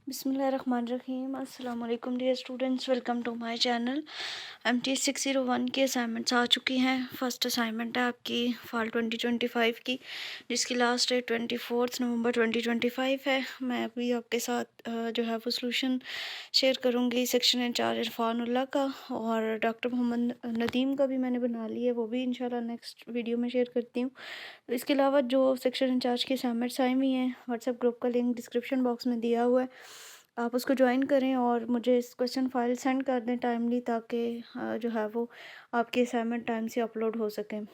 बिस्मिल्लाहिर्रहमानिर्रहीम। अस्सलाम वालेकुम dear students, welcome to my channel. MT 601 की असाइनमेंट्स आ चुकी हैं। फर्स्ट असाइनमेंट है आपकी फॉल 2025 की, जिसकी लास्ट डेट 24 नवंबर 2025 है। मैं अभी आपके साथ जो है वो सोल्यूशन शेयर करूँगी सेक्शन इंचार्ज इरफानुल्लाह का, और डॉक्टर मोहम्मद नदीम का भी मैंने बना लिया है, वो भी इंशाल्लाह नेक्स्ट वीडियो में शेयर करती हूँ। तो इसके अलावा जो सेक्शन इंचार्ज की असाइनमेंट्स आई हुई हैं, व्हाट्सएप ग्रुप का लिंक डिस्क्रिप्शन बॉक्स में दिया हुआ है, आप उसको ज्वाइन करें और मुझे इस क्वेश्चन फाइल सेंड कर दें टाइमली, ताकि जो है वो आपकी असाइनमेंट टाइम से अपलोड हो सकें।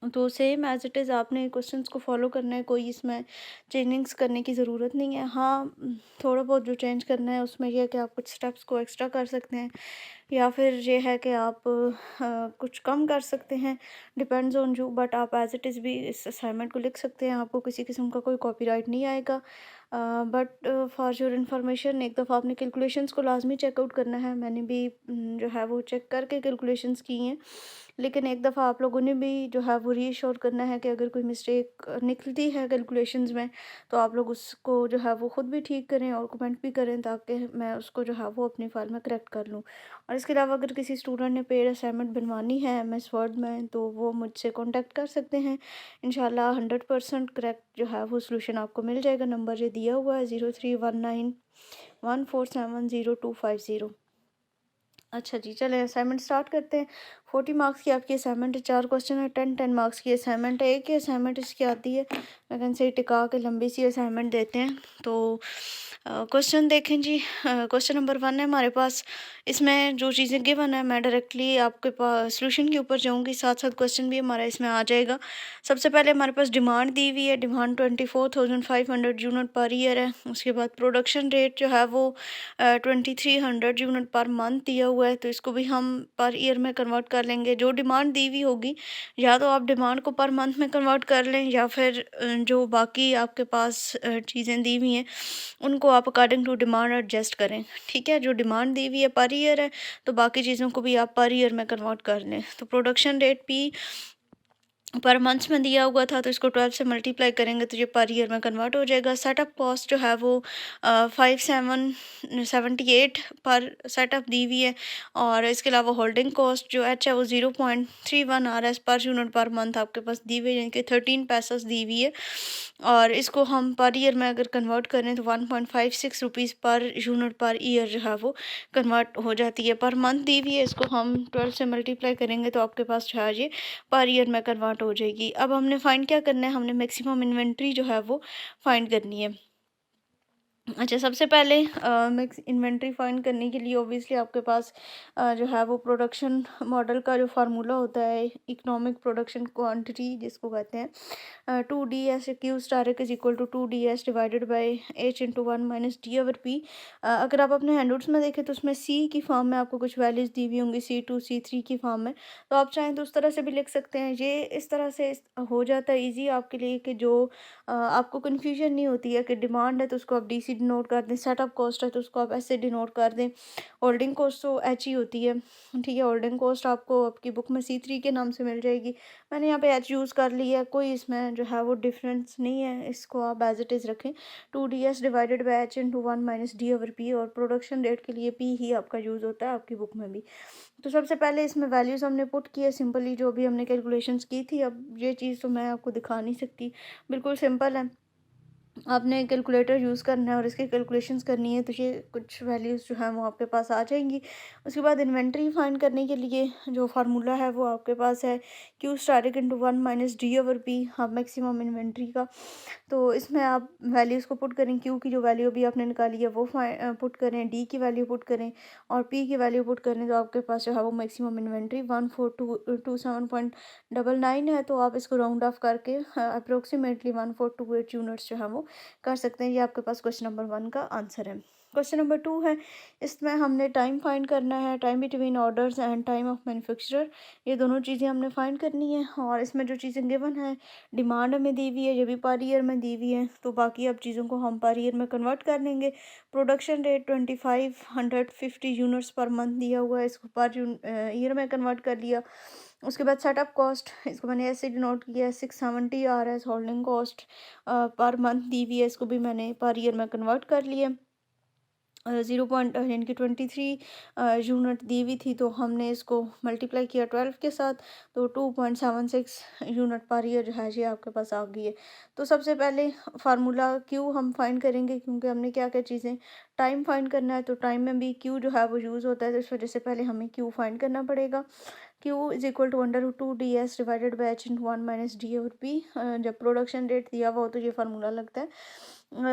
तो सेम एज़ इट इज़ आपने क्वेश्चंस को फॉलो करना है, कोई इसमें चेंजिंग्स करने की ज़रूरत नहीं है। हाँ, थोड़ा बहुत जो चेंज करना है उसमें यह है कि आप कुछ स्टेप्स को एक्स्ट्रा कर सकते हैं, या फिर ये है कि आप कुछ कम कर सकते हैं, डिपेंड्स ऑन यू। बट आप एज़ इट इज़ भी इस असाइनमेंट को लिख सकते हैं, आपको किसी किस्म का कोई कॉपीराइट नहीं आएगा। बट फॉर योर इन्फॉर्मेशन, एक दफ़ा आपने कैलकुलेशंस को लाजमी चेकआउट करना है। मैंने भी जो है वो चेक करके कैलकुलेशंस की हैं, लेकिन एक दफ़ा आप लोगों ने भी जो है वो रीअश्योर करना है कि अगर कोई मिस्टेक निकलती है कैलकुलेशंस में, तो आप लोग उसको जो है वो ख़ुद भी ठीक करें और कमेंट भी करें, ताकि मैं उसको जो है वो अपनी फ़ाइल में करेक्ट कर लूँ। और इसके अलावा अगर किसी स्टूडेंट ने पेड असाइनमेंट बनवानी है MS वर्ड में, तो वो मुझसे कॉन्टैक्ट कर सकते हैं। इंशाल्लाह 100% करेक्ट जो है वो सोल्यूशन आपको मिल जाएगा। नंबर ये दिया हुआ है 031914700250। अच्छा जी, चलें असाइनमेंट स्टार्ट करते हैं। 40 मार्क्स की आपकी असाइनमेंट है, 4 क्वेश्चन है, 10 मार्क्स की असाइनमेंट है। एक ही असाइनमेंट इसकी आती है, लेकिन से टिका के लंबी सी असाइनमेंट देते हैं। तो क्वेश्चन देखें जी। क्वेश्चन नंबर 1 है हमारे पास। इसमें जो चीज़ें गिवन है, मैं डायरेक्टली आपके पास सोल्यूशन के ऊपर जाऊंगी, साथ साथ क्वेश्चन भी हमारा इसमें आ जाएगा। सबसे पहले हमारे पास डिमांड दी हुई है। डिमांड 24,500 यूनिट पर ईयर है। उसके बाद प्रोडक्शन रेट जो है वो 2300 यूनिट पर मंथ दिया हुआ है, तो इसको भी हम पर ईयर में कन्वर्ट कर लेंगे। जो डिमांड दी हुई होगी, या तो आप डिमांड को पर मंथ में कन्वर्ट कर लें, या फिर जो बाकी आपके पास चीज़ें दी हुई हैं उनको आप अकॉर्डिंग टू डिमांड एडजस्ट करें। ठीक है, जो डिमांड दी हुई है पर ईयर है, तो बाकी चीज़ों को भी आप पर ईयर में कन्वर्ट कर लें। तो प्रोडक्शन रेट P पर मंथ्स में दिया हुआ था, तो इसको 12 से मल्टीप्लाई करेंगे तो ये पर ईयर में कन्वर्ट हो जाएगा। सेटअप कॉस्ट जो है वो 5778 पर सेटअप दी हुई है, और इसके अलावा होल्डिंग कॉस्ट जो H है वो 0.31 RS per unit per month आपके पास दी हुई है, यानी कि 13 पैसेस दी हुई है। और इसको हम पर ईयर में अगर कन्वर्ट करें तो 1.56 rupees per unit per year जो है वो कन्वर्ट हो जाती है। पर मंथ दी हुई है, इसको हम 12 से मल्टीप्लाई करेंगे तो आपके पास जो है ये पर ईयर में कन्वर्ट हो जाएगी। अब हमने फाइंड क्या करना है, हमने मैक्सिमम इन्वेंट्री जो है वो फाइंड करनी है। अच्छा, सबसे पहले मिक्स इन्वेंट्री फाइंड करने के लिए ऑब्वियसली आपके पास जो है वो प्रोडक्शन मॉडल का जो फार्मूला होता है, इकोनॉमिक प्रोडक्शन क्वांटिटी जिसको कहते हैं, 2DS Q star is equal to 2DS divided by H into 1 minus D over P. अगर आप अपने हैंडआउट्स में देखें तो उसमें C की फॉर्म में आपको कुछ वैल्यूज़ दी हुई होंगी, C2 C3 की फॉर्म में, तो आप चाहें तो उस तरह से भी लिख सकते हैं। ये इस तरह से हो जाता है ईजी आपके लिए कि जो आपको कन्फ्यूजन नहीं होती है कि डिमांड है तो उसको आप DC डिनोट कर दें, सेटअप कॉस्ट है तो उसको आप ऐसे डिनोट कर दें, होल्डिंग कॉस्ट तो H ही होती है। ठीक है, होल्डिंग कॉस्ट आपको आपकी बुक में C3 के नाम से मिल जाएगी। मैंने यहाँ पे H यूज़ कर लिया है, कोई इसमें जो है वो डिफरेंस नहीं है, इसको आप एज इट इज़ रखें। 2DS divided by H into 1 minus D over P, और प्रोडक्शन रेट के लिए P ही आपका यूज़ होता है आपकी बुक में भी। तो सबसे पहले इसमें वैल्यूज़ हमने पुट की है सिंपली, जो भी हमने कैलकुलेशंस की थी। अब ये चीज़ तो मैं आपको दिखा नहीं सकती, बिल्कुल सिंपल है। आपने कैलकुलेटर यूज़ करना है और इसकी कैलकुलेशंस करनी है, तो ये कुछ वैल्यूज़ जो हैं वो आपके पास आ जाएंगी। उसके बाद इन्वेंट्री फाइंड करने के लिए जो फार्मूला है वो आपके पास है Q star into 1 minus D over P, आप मैक्सिमम इन्वेंट्री का। तो इसमें आप वैल्यूज़ को पुट करें, क्यू की जो वैल्यू अभी आपने निकाली है वो पुट करें, डी की वैल्यू पुट करें, और पी की वैल्यू पुट करें, तो आपके पास जो है वो मैक्सिमम इन्वेंट्री 1427.99 है। तो आप इसको राउंड ऑफ करके अप्रोक्सीमेटली 1428 यूनिट्स जो है वो कर सकते हैं। ये आपके पास क्वेश्चन नंबर 1 का आंसर है। क्वेश्चन नंबर 2 है, इसमें हमने टाइम फाइंड करना है, time between orders and time of manufacturer, ये दोनों चीज़ें हमने फाइंड करनी है। और इसमें जो चीज़ें गिवन है, डिमांड हमें दी हुई है, ये भी पर ईयर में दी हुई है, तो बाकी अब चीज़ों को हम पर ईयर में कन्वर्ट कर लेंगे। Production rate 2550 units per month दिया हुआ है, इसको पर ईयर में कन्वर्ट कर लिया। उसके बाद सेटअप कॉस्ट, इसको मैंने ऐसे डिनोट किया है 670 आ रहा है। होल्डिंग कॉस्ट पर मंथ दी हुई है, इसको भी मैंने पर ईयर में कन्वर्ट कर लिया। ज़ीरो पॉइंट यानी कि 23 यूनिट दी हुई थी, तो हमने इसको मल्टीप्लाई किया 12 के साथ, तो 2.76 यूनिट पर ईयर जो है ये आपके पास आ गई है। तो सबसे पहले फार्मूला क्यू हम फाइंड करेंगे, क्योंकि हमने क्या क्या चीज़ें टाइम फाइंड करना है, तो टाइम में भी क्यू जो है वो यूज़ होता है, तो इस वजह से पहले हमें क्यू फाइंड करना पड़ेगा। Q is equal to under root 2 D S divided by H into 1 minus D और पी। जब प्रोडक्शन रेट दिया हुआ हो तो ये फार्मूला लगता है।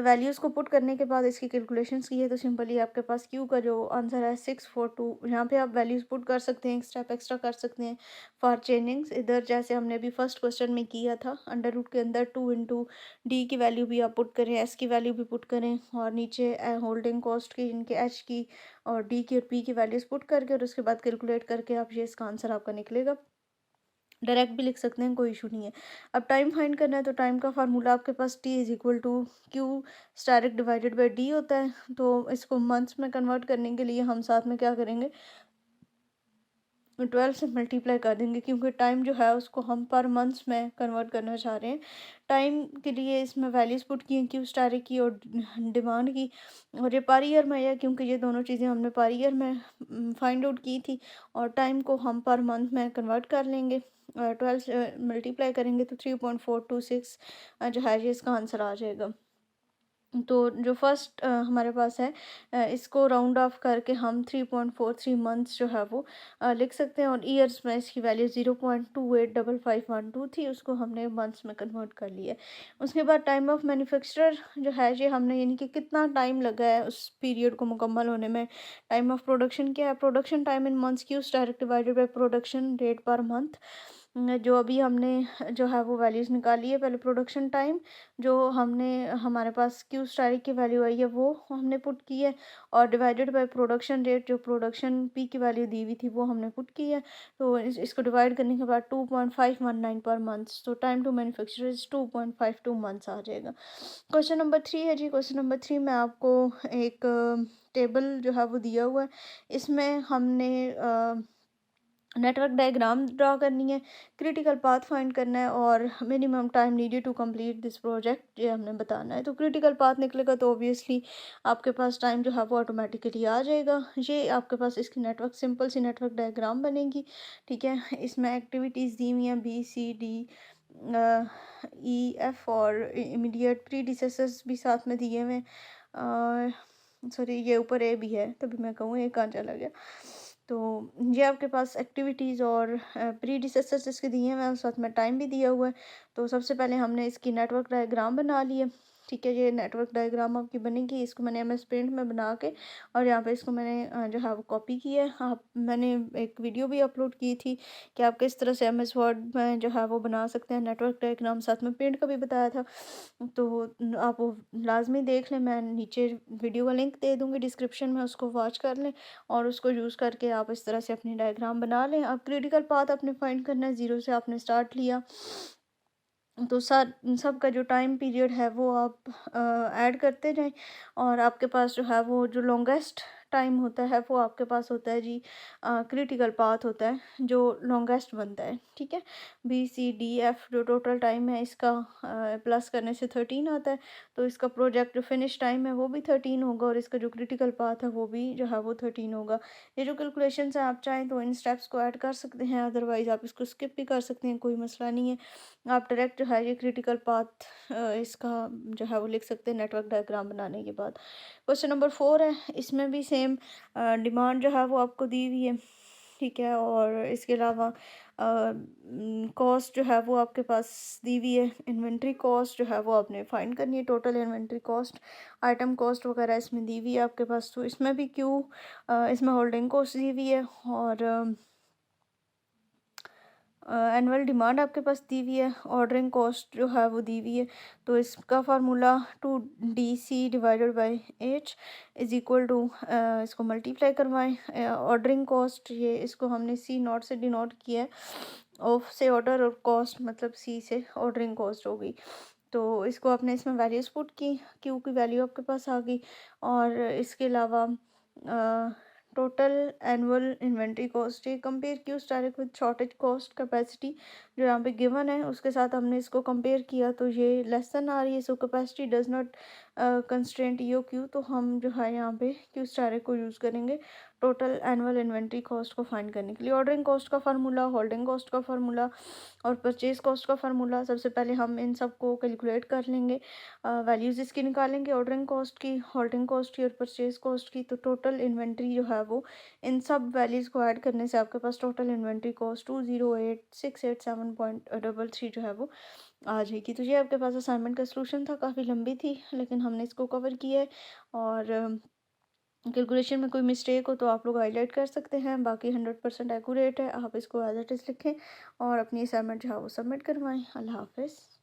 वैल्यूज़ को पुट करने के बाद इसकी कैलकुलेशंस की है, तो सिंपली आपके पास क्यू का जो आंसर है 642। यहाँ पे आप वैल्यूज़ पुट कर सकते हैं, एक स्टेप एक्स्ट्रा कर सकते हैं फॉर चेंजिंग्स। इधर जैसे हमने अभी फर्स्ट क्वेश्चन में किया था, अंडर रूट के अंदर 2 इंटू डी की वैल्यू भी आप पुट करें, एस की वैल्यू भी पुट करें, और नीचे होल्डिंग कॉस्ट की, इनके एच की और डी की और पी की वैल्यूज़ पुट करके, और उसके बाद कैलकुलेट करके आप ये इसका आंसर आपका निकलेगा। डायरेक्ट भी लिख सकते हैं, कोई इशू नहीं है। अब टाइम फाइंड करना है, तो टाइम का फार्मूला आपके पास T is equal to Q direct divided by D होता है। तो इसको मंथ्स में कन्वर्ट करने के लिए हम साथ में क्या करेंगे, 12 से मल्टीप्लाई कर देंगे, क्योंकि टाइम जो है उसको हम पर मंथ्स में कन्वर्ट करना चाह रहे हैं। टाइम के लिए इसमें वैल्यूज़ पुट की हैं, क्यू स्टार की और डिमांड की, और ये पर ईयर में है, क्योंकि ये दोनों चीज़ें हमने पर ईयर में फाइंड आउट की थी, और टाइम को हम पर मंथ में कन्वर्ट कर लेंगे। 12 से मल्टीप्लाई करेंगे तो 3.426 जो है ये इसका आंसर आ जाएगा। तो जो फर्स्ट हमारे पास है, इसको राउंड ऑफ करके हम 3.43 मंथ्स जो है वो लिख सकते हैं, और ईयर्स में इसकी वैल्यू 0.285512 थी, उसको हमने मंथ्स में कन्वर्ट कर लिया है। उसके बाद टाइम ऑफ मैन्युफैक्चरर जो है ये हमने, यानी कि कितना टाइम लगा है उस पीरियड को मुकम्मल होने में। टाइम ऑफ प्रोडक्शन क्या है, production time in months Q's direct divided by production rate per month. जो अभी हमने जो है वो वैल्यूज़ निकाली है, पहले प्रोडक्शन टाइम जो हमने, हमारे पास क्यू स्टार की वैल्यू आई है वो हमने पुट की है, और डिवाइडेड बाय प्रोडक्शन रेट, जो प्रोडक्शन पी की वैल्यू दी हुई थी वो हमने पुट की है। तो इसको डिवाइड करने के बाद 2.519 पर मंथ, तो time to manufacture is 2.52 months आ जाएगा। क्वेश्चन नंबर 3 है जी। क्वेश्चन नंबर 3 में आपको एक टेबल जो है वो दिया हुआ है, इसमें हमने नेटवर्क डायग्राम ड्रा करनी है, क्रिटिकल पाथ फाइंड करना है, और minimum time needed to complete this project ये हमने बताना है। तो क्रिटिकल पाथ निकलेगा तो ऑब्वियसली आपके पास टाइम जो है वो ऑटोमेटिकली आ जाएगा। ये आपके पास इसकी नेटवर्क, सिंपल सी नेटवर्क डायग्राम बनेगी। ठीक है, इसमें एक्टिविटीज़ दी हुई हैं B C D E F, और इमीडिएट प्रीडिसेसर्स भी साथ में दिए हुए हैं। सॉरी, ये ऊपर ए भी है, तभी मैं कहूँ ए कहाँ चला गया। तो ये आपके पास एक्टिविटीज़ और प्रीडिसेसर्स इसके दिए हुए हैं, साथ में टाइम भी दिया हुआ है। तो सबसे पहले हमने इसकी नेटवर्क डायग्राम बना ली है। ठीक है, ये नेटवर्क डायग्राम आपकी बनेगी, इसको मैंने MS पेंट में बना के, और यहाँ पे इसको मैंने जो है वो कॉपी की है। आप, मैंने एक वीडियो भी अपलोड की थी कि आप किस तरह से MS वर्ड में जो है वो बना सकते हैं नेटवर्क डायग्राम, साथ में पेंट का भी बताया था। तो आप वो लाजमी देख लें, मैं नीचे वीडियो का लिंक दे दूँगी डिस्क्रिप्शन में, उसको वॉच कर लें, और उसको यूज़ करके आप इस तरह से अपनी डायग्राम बना लें। अब क्रिटिकल पाथ आपने फाइंड करना है, ज़ीरो से आपने स्टार्ट लिया, तो सर सबका जो टाइम पीरियड है वो आप ऐड करते जाएं, और आपके पास जो है वो जो लॉन्गेस्ट टाइम होता है वो आपके पास होता है जी, क्रिटिकल पाथ होता है जो लॉन्गेस्ट बनता है। ठीक है, BCDF जो टोटल टाइम है इसका प्लस करने से 13 आता है, तो इसका प्रोजेक्ट जो फिनिश टाइम है वो भी 13 होगा, और इसका जो क्रिटिकल पाथ है वो भी जो है वो 13 होगा। ये जो कैलकुलेशन है, आप चाहें तो इन स्टेप्स को ऐड कर सकते हैं, अदरवाइज़ आप इसको स्किप भी कर सकते हैं, कोई मसला नहीं है। आप डायरेक्ट जो है ये क्रिटिकल पाथ इसका जो है वो लिख सकते हैं नेटवर्क डायग्राम बनाने के बाद। क्वेश्चन नंबर 4 है, इसमें भी सेम डिमांड जो है वो आपको दी हुई है। ठीक है, और इसके अलावा कॉस्ट जो है वो आपके पास दी हुई है। इन्वेंट्री कॉस्ट जो है वो आपने फाइंड करनी है, total inventory cost, item cost वगैरह इसमें दी हुई है आपके पास। तो इसमें भी क्यों इसमें होल्डिंग कॉस्ट दी हुई है, और एनुअल डिमांड आपके पास दी हुई है, ऑर्डरिंग कॉस्ट जो है वो दी हुई है। तो इसका formula 2DC divided by H is equal to, इसको मल्टीप्लाई करवाएं, ऑर्डरिंग कॉस्ट ये इसको हमने C0 से डिनोट किया है, ऑफ से ऑर्डर, और कॉस्ट मतलब C से ऑर्डरिंग कॉस्ट हो गई। तो इसको आपने इसमें वैल्यूज़ पुट की, क्यू की वैल्यू आपके पास आ गई, और इसके अलावा टोटल एनुअल इन्वेंट्री कॉस्ट, ये कंपेयर की उस direct with shortage cost capacity जो यहाँ पे गिवन है उसके साथ हमने इसको कंपेयर किया, तो ये लेस देन आ रही है। So capacity does not constraint E O Q, तो हम जो है यहाँ पे क्यू स्टार को यूज़ करेंगे टोटल एनुअल इन्वेंट्री कॉस्ट को फाइंड करने के लिए। ऑर्डरिंग कॉस्ट का फार्मूला, होल्डिंग कॉस्ट का फार्मूला और परचेज कॉस्ट का फार्मूला, सबसे पहले हम इन सब को कैलकुलेट कर लेंगे, वैल्यूज़ इसकी निकालेंगे ऑर्डरिंग कॉस्ट की, होल्डिंग कॉस्ट की और परचेज कॉस्ट की। तो टोटल इन्वेंट्री जो है वो इन सब वैल्यूज़ को ऐड करने से आपके पास टोटल इन्वेंट्री कॉस्ट 208,687.33 जो है वो आ जाएगी। तो ये आपके पास असाइनमेंट का सलूशन था, काफ़ी लंबी थी लेकिन हमने इसको कवर किया है। और कैलकुलेशन में कोई मिस्टेक हो तो आप लोग हाईलाइट कर सकते हैं, बाकी 100% एक्यूरेट है। आप इसको एज इट इज़ लिखें और अपनी असाइनमेंट जो है वो सबमिट करवाएं। अल्लाह हाफिज़।